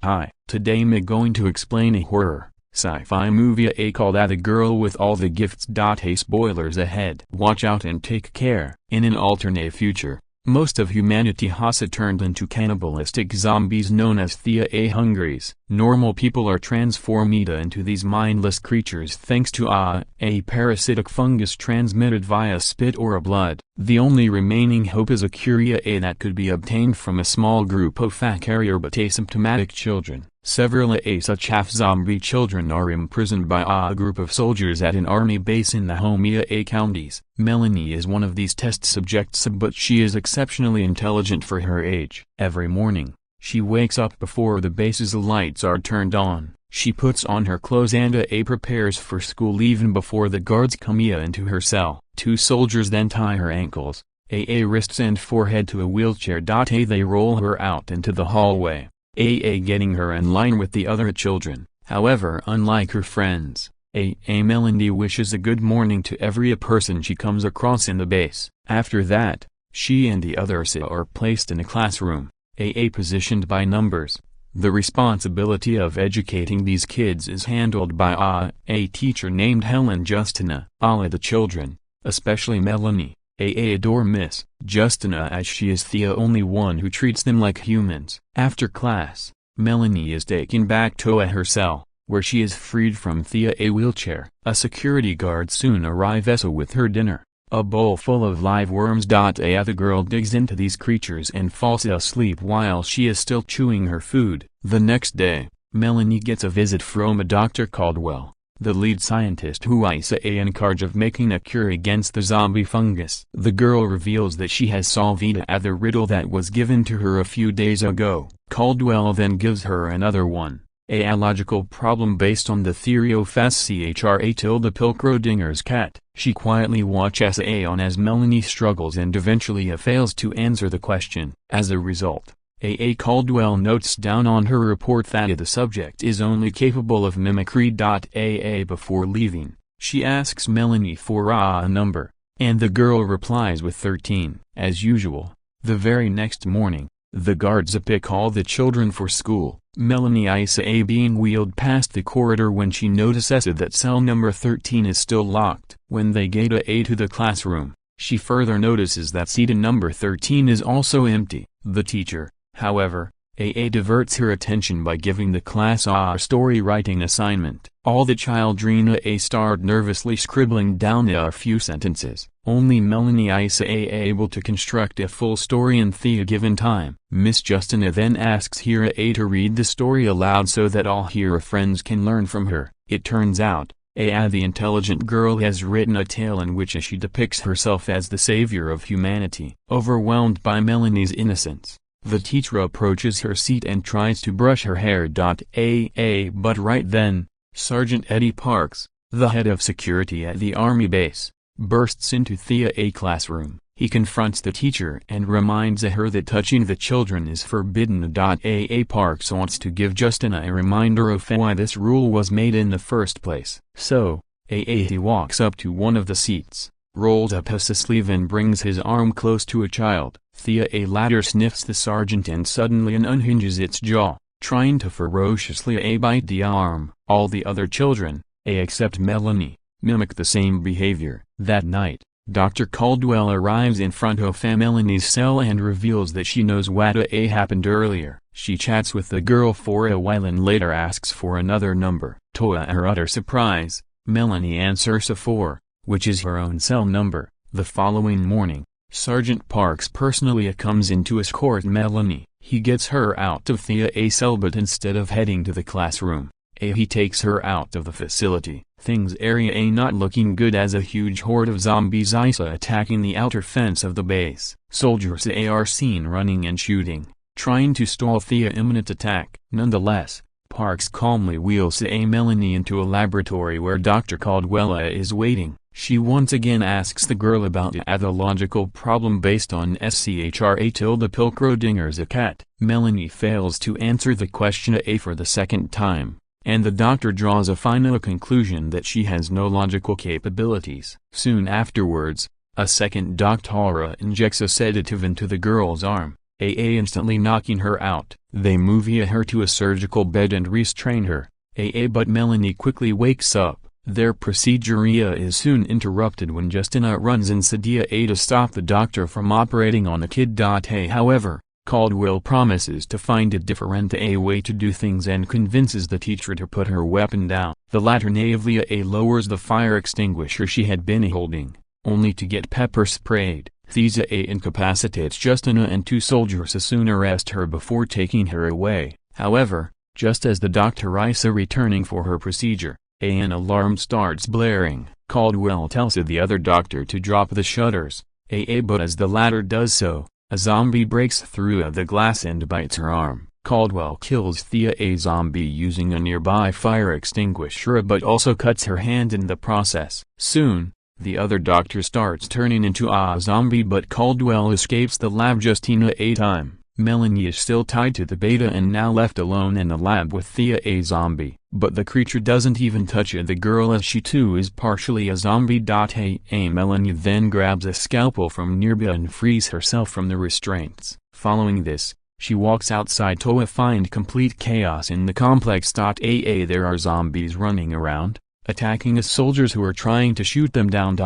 Hi, today me going to explain a horror, sci-fi movie called The Girl with All the Gifts. Hey, spoilers ahead. Watch out and take care. In an alternate future, most of humanity has turned into cannibalistic zombies known as Thea-hungries. Normal people are transformed into these mindless creatures thanks to a parasitic fungus transmitted via spit or blood. The only remaining hope is a cure that could be obtained from a small group of carrier but asymptomatic children. Several such half-zombie children are imprisoned by a group of soldiers at an army base in the Homea counties. Melanie is one of these test subjects, but she is exceptionally intelligent for her age. Every morning, she wakes up before the base's lights are turned on. She puts on her clothes and prepares for school even before the guards come into her cell. Two soldiers then tie her ankles, wrists and forehead to a wheelchair. They roll her out into the hallway, getting her in line with the other children. However, unlike her friends, Melanie wishes a good morning to every person she comes across in the base. After that, she and the others are placed in a classroom, positioned by numbers. The responsibility of educating these kids is handled by a teacher named Helen Justina. All the children, especially Melanie, adore Miss Justina as she is the only one who treats them like humans. After class, Melanie is taken back to her cell, where she is freed from a wheelchair. A security guard soon arrives with her dinner, a bowl full of live worms. The girl digs into these creatures and falls asleep while she is still chewing her food. The next day, Melanie gets a visit from a Dr. Caldwell, the lead scientist who is in charge of making a cure against the zombie fungus. The girl reveals that she has solved the riddle that was given to her a few days ago. Caldwell then gives her another one, a logical problem based on the theory of Pilkrodinger's cat. She quietly watches on as Melanie struggles and eventually fails to answer the question. As a result, Caldwell notes down on her report that the subject is only capable of mimicry. Before leaving, she asks Melanie for a number, and the girl replies with 13. As usual, the very next morning, the guards pick all the children for school. Melanie is being wheeled past the corridor when she notices that cell number 13 is still locked. When they get to the classroom, she further notices that seat number 13 is also empty. The teacher, however, diverts her attention by giving the class a story writing assignment. All the children start nervously scribbling down a few sentences. Only Melanie is able to construct a full story in the given time. Miss Justina then asks her to read the story aloud so that all her friends can learn from her. It turns out, the intelligent girl has written a tale in which she depicts herself as the savior of humanity. Overwhelmed by Melanie's innocence, the teacher approaches her seat and tries to brush her hair. But right then, Sergeant Eddie Parks, the head of security at the army base, bursts into the classroom. He confronts the teacher and reminds her that touching the children is forbidden. Parks wants to give Justina a reminder of why this rule was made in the first place. So, he walks up to one of the seats, rolls up his sleeve and brings his arm close to a child. The latter sniffs the sergeant and suddenly unhinges its jaw, trying to ferociously bite the arm. All the other children, except Melanie, mimic the same behavior. That night, Dr. Caldwell arrives in front of Melanie's cell and reveals that she knows what happened earlier. She chats with the girl for a while and later asks for another number. To her utter surprise, Melanie answers 4, which is her own cell number. The following morning, Sergeant Parks personally comes in to escort Melanie. He gets her out of the cell, but instead of heading to the classroom, he takes her out of the facility. Things are not looking good as a huge horde of zombies is attacking the outer fence of the base. Soldiers are seen running and shooting, trying to stall the imminent attack. Nonetheless, Parks calmly wheels Melanie into a laboratory where Dr. Caldwell is waiting. She once again asks the girl about the logical problem based on Pilkrodinger's cat. Melanie fails to answer the question for the second time, and the doctor draws a final conclusion that she has no logical capabilities. Soon afterwards, a second doctor injects a sedative into the girl's arm, instantly knocking her out. They move her to a surgical bed and restrain her. But Melanie quickly wakes up. Their procedure is soon interrupted when Justina runs inside to stop the doctor from operating on the kid. However, Caldwell promises to find a different way to do things and convinces the teacher to put her weapon down. The latter naively lowers the fire extinguisher she had been holding, only to get pepper sprayed. Thea incapacitates Justina and two soldiers soon arrest her before taking her away. However, just as the doctor is returning for her procedure, an alarm starts blaring. Caldwell tells the other doctor to drop the shutters. But as the latter does so, a zombie breaks through the glass and bites her arm. Caldwell kills Thea zombie using a nearby fire extinguisher but also cuts her hand in the process. Soon, the other doctor starts turning into a zombie but Caldwell escapes the lab just in time. Melanie is still tied to the beta and now left alone in the lab with Thea zombie. But the creature doesn't even touch the girl as she too is partially a zombie. Melanie then grabs a scalpel from nearby and frees herself from the restraints. Following this, she walks outside to find complete chaos in the complex. There are zombies running around, attacking the soldiers who are trying to shoot them down.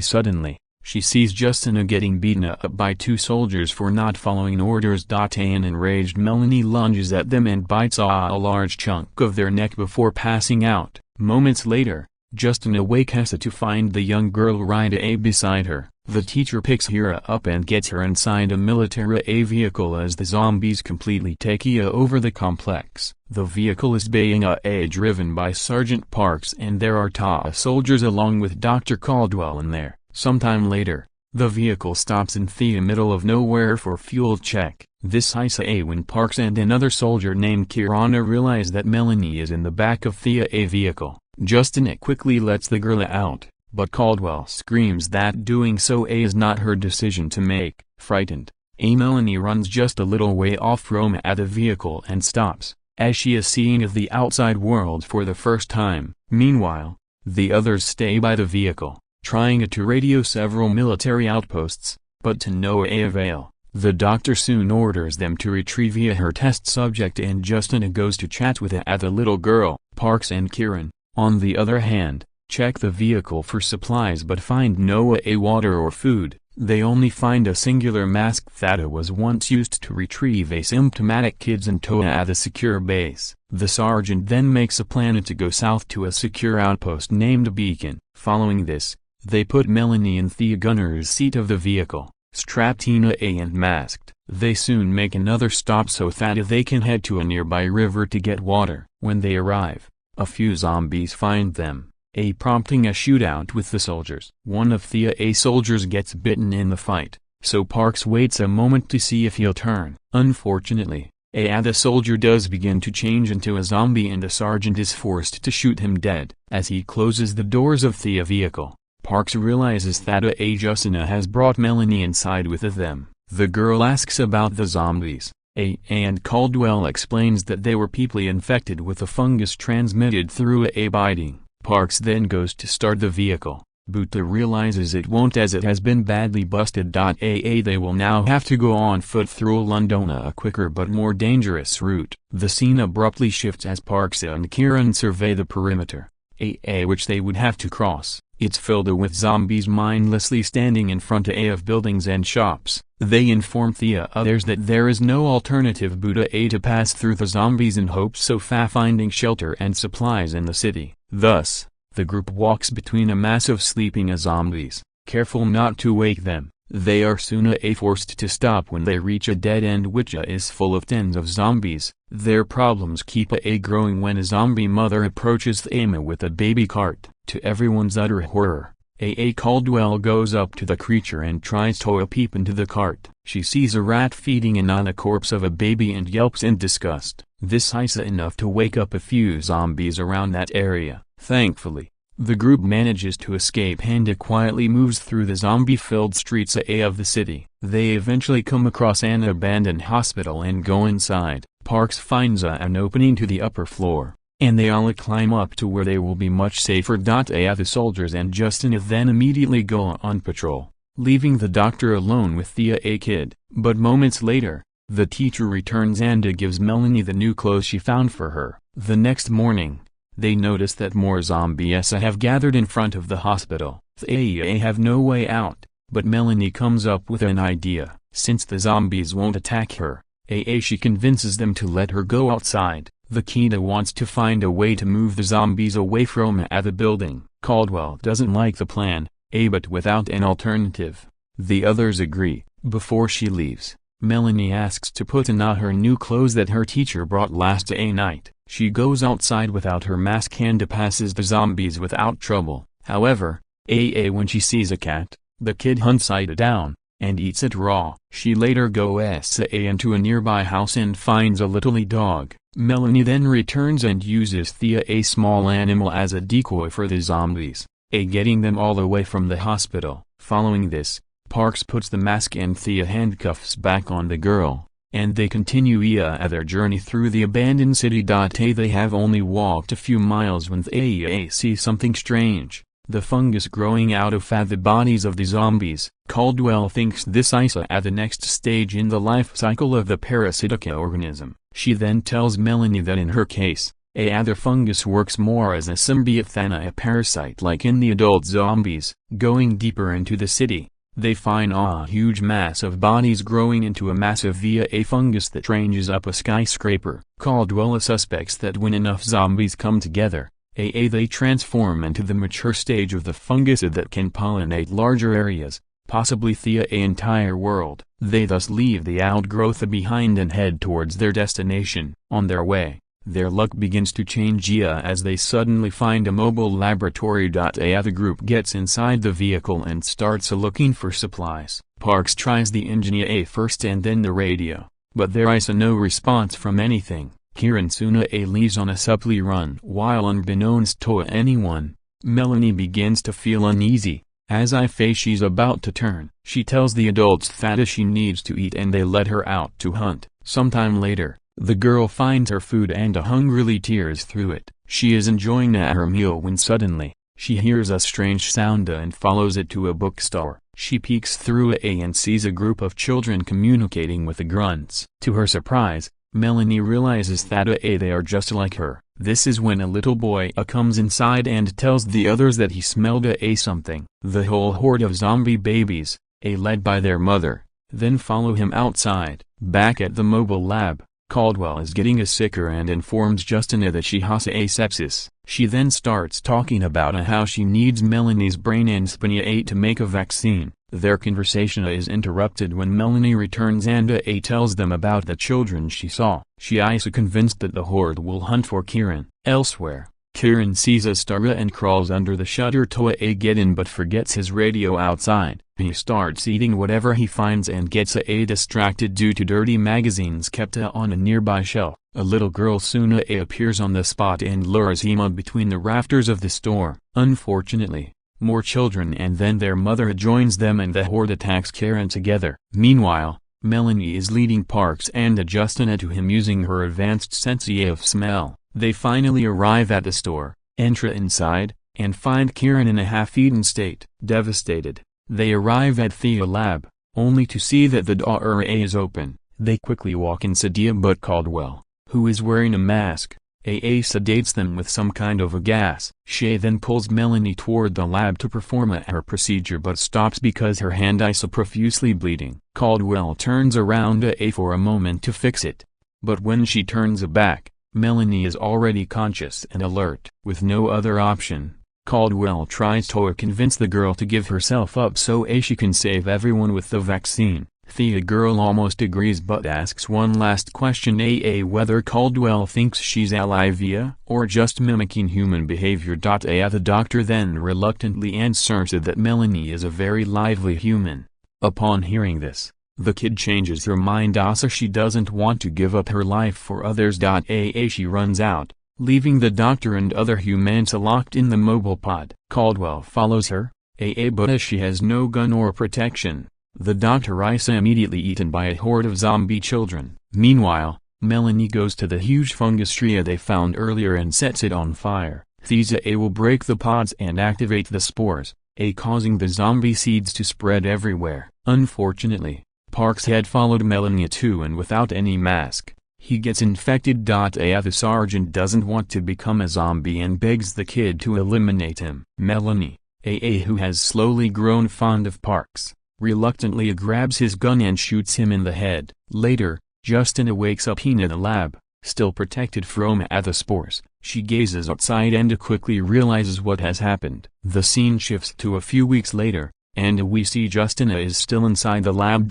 Suddenly, she sees Justina getting beaten up by two soldiers for not following orders. An enraged Melanie lunges at them and bites a large chunk of their neck before passing out. Moments later, Justina wakes to find the young girl right beside her. The teacher picks her up and gets her inside a military vehicle as the zombies completely take over the complex. The vehicle is being driven by Sergeant Parks and there are soldiers along with Dr. Caldwell in there. Sometime later, the vehicle stops in the middle of nowhere for fuel check. This is when Parks and another soldier named Kirana realize that Melanie is in the back of the vehicle. Justina quickly lets the girl out, but Caldwell screams that doing so is not her decision to make. Frightened, Melanie runs just a little way off from the vehicle and stops, as she is seeing the outside world for the first time. Meanwhile, the others stay by the vehicle, trying to radio several military outposts, but to no avail. The doctor soon orders them to retrieve her test subject and Justina goes to chat with the little girl. Parks and Kieran, on the other hand, check the vehicle for supplies but find no water or food. They only find a singular mask that was once used to retrieve asymptomatic kids and tow at the secure base. The sergeant then makes a plan to go south to a secure outpost named Beacon. Following this, they put Melanie in the gunner's seat of the vehicle, strapped in and masked. They soon make another stop so that they can head to a nearby river to get water. When they arrive, a few zombies find them, prompting a shootout with the soldiers. One of the soldiers gets bitten in the fight, so Parks waits a moment to see if he'll turn. Unfortunately, the soldier does begin to change into a zombie and the sergeant is forced to shoot him dead. As he closes the doors of the vehicle, Parks realizes that Justina has brought Melanie inside with them. The girl asks about the zombies, and Caldwell explains that they were people infected with a fungus transmitted through biting. Parks then goes to start the vehicle, but realizes it won't as it has been badly busted. They will now have to go on foot through London, a quicker but more dangerous route. The scene abruptly shifts as Parks and Kieran survey the perimeter, which they would have to cross. It's filled with zombies mindlessly standing in front of buildings and shops. They inform the others that there is no alternative but to pass through the zombies in hopes of finding shelter and supplies in the city. Thus, the group walks between a mass of sleeping zombies, careful not to wake them. They are soon forced to stop when they reach a dead end which is full of tens of zombies. Their problems keep growing when a zombie mother approaches them with a baby cart. To everyone's utter horror, Caldwell goes up to the creature and tries to peep into the cart. She sees a rat feeding on the corpse of a baby and yelps in disgust. This is enough to wake up a few zombies around that area. Thankfully, the group manages to escape and quietly moves through the zombie-filled streets of the city. They eventually come across an abandoned hospital and go inside. Parks finds an opening to the upper floor, and they all climb up to where they will be much safer. The soldiers and Justina then immediately go on patrol, leaving the doctor alone with the A kid. But moments later, the teacher returns and gives Melanie the new clothes she found for her. The next morning, they notice that more zombies have gathered in front of the hospital. They have no way out, but Melanie comes up with an idea. Since the zombies won't attack her, she convinces them to let her go outside. The kid wants to find a way to move the zombies away from the building. Caldwell doesn't like the plan, but without an alternative, the others agree. Before she leaves, Melanie asks to put on her new clothes that her teacher brought last night. She goes outside without her mask and passes the zombies without trouble. However, when she sees a cat, the kid hunts it down and eats it raw. She later goes into a nearby house and finds a little dog. Melanie then returns and uses a small animal as a decoy for the zombies, getting them all away from the hospital. Following this, Parks puts the mask and handcuffs back on the girl, and they continue their journey through the abandoned city. They have only walked a few miles when they see something strange. The fungus growing out of the bodies of the zombies. Caldwell thinks this is the next stage in the life cycle of the parasitic organism. She then tells Melanie that in her case, the fungus works more as a symbiote than a parasite like in the adult zombies. Going deeper into the city, they find a huge mass of bodies growing into a massive fungus that ranges up a skyscraper. Caldwell suspects that when enough zombies come together, they transform into the mature stage of the fungus that can pollinate larger areas, possibly the entire world. They thus leave the outgrowth behind and head towards their destination. On their way, their luck begins to change as they suddenly find a mobile laboratory. The group gets inside the vehicle and starts looking for supplies. Parks tries the engine first and then the radio, but there is no response from anything. Kieran soon leaves on a supply run. While unbeknownst to anyone, Melanie begins to feel uneasy. As she's about to turn, she tells the adults that she needs to eat and they let her out to hunt. Sometime later, the girl finds her food and hungrily tears through it. She is enjoying her meal when suddenly, she hears a strange sound and follows it to a bookstore. She peeks through and sees a group of children communicating with the grunts. To her surprise, Melanie realizes that they are just like her. This is when a little boy comes inside and tells the others that he smelled something. The whole horde of zombie babies, led by their mother, then follow him outside. Back at the mobile lab, Caldwell is getting sicker and informs Justina that she has sepsis. She then starts talking about how she needs Melanie's brain and spine to make a vaccine. Their conversation is interrupted when Melanie returns and tells them about the children she saw. She is convinced that the horde will hunt for Kieran. Elsewhere, Kieran sees a star and crawls under the shutter to get in but forgets his radio outside. He starts eating whatever he finds and gets distracted due to dirty magazines kept on a nearby shelf. A little girl soon appears on the spot and lures him between the rafters of the store. Unfortunately, more children and then their mother joins them and the horde attacks Kieran together. Meanwhile, Melanie is leading Parks and Justina to him using her advanced sense of smell. They finally arrive at the store, enter inside, and find Kieran in a half-eaten state. Devastated, they arrive at the lab, only to see that the door is open. They quickly walk inside but Caldwell, who is wearing a mask, sedates them with some kind of a gas. She then pulls Melanie toward the lab to perform her procedure but stops because her hand is profusely bleeding. Caldwell turns around for a moment to fix it, but when she turns back, Melanie is already conscious and alert. With no other option, Caldwell tries to convince the girl to give herself up so she can save everyone with the vaccine. The girl almost agrees but asks one last question, whether Caldwell thinks she's alive or just mimicking human behavior. The doctor then reluctantly answers that Melanie is a very lively human. Upon hearing this, the kid changes her mind as she doesn't want to give up her life for others. She runs out, leaving the doctor and other humans locked in the mobile pod. Caldwell follows her, but as she has no gun or protection, the doctor is immediately eaten by a horde of zombie children. Meanwhile, Melanie goes to the huge fungus tree they found earlier and sets it on fire. These will break the pods and activate the spores, causing the zombie seeds to spread everywhere. Unfortunately, Parks had followed Melanie too, and without any mask, he gets infected. The sergeant doesn't want to become a zombie and begs the kid to eliminate him. Melanie, who has slowly grown fond of Parks, reluctantly grabs his gun and shoots him in the head. Later, Justina wakes up in the lab, still protected from the spores. She gazes outside and quickly realizes what has happened. The scene shifts to a few weeks later, and we see Justina is still inside the lab.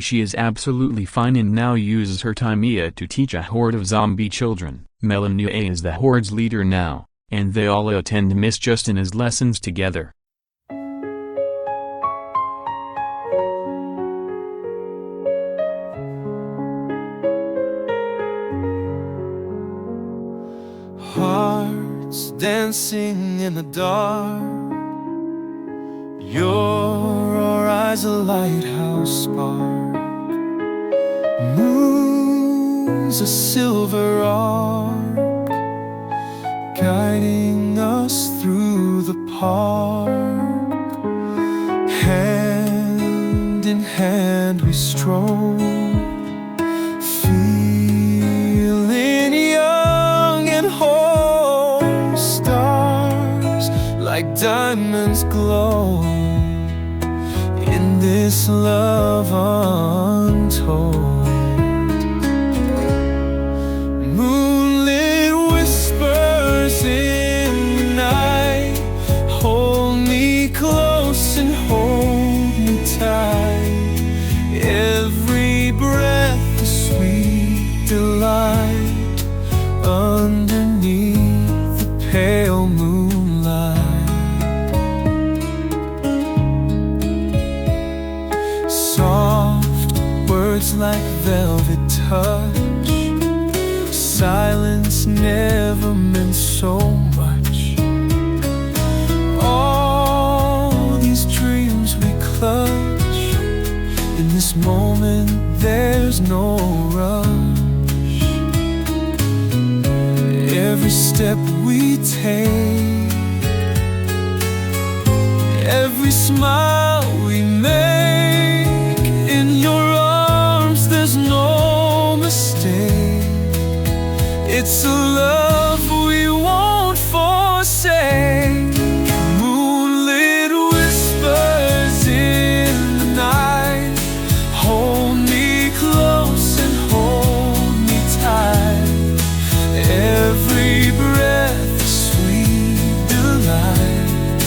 She is absolutely fine and now uses her time to teach a horde of zombie children. Melanie is the horde's leader now, and they all attend Miss Justina's lessons together. Hearts dancing in the dark, your eyes a lighthouse spark, moon's a silver arc, guiding us through the park. Hand in hand we stroll, feeling young and whole. Stars like diamonds glow in this love untold. Moonlit whispers in the night, hold me close and hold me tight. Every breath a sweet delight underneath the pale moonlight. Soft words like velvet touch, silence never meant so much. All these dreams we clutch, in this moment there's no rush. Every step we take, every smile we make, in your arms there's no mistake. It's a love we won't forsake. Moonlit whispers in the night, hold me close and hold me tight. Every breath a sweet delight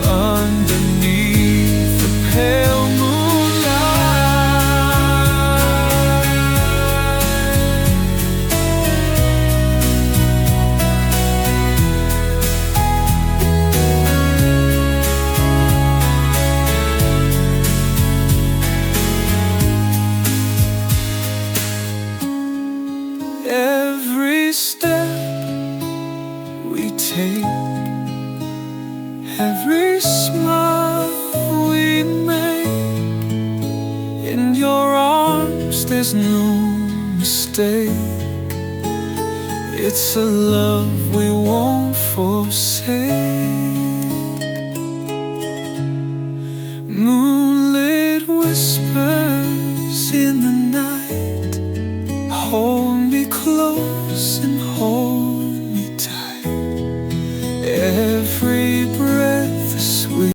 underneath the pale every step we take, every smile we make, in your arms there's no mistake. It's a love we won't forsake. Moonlit whispers in the night, hold me close and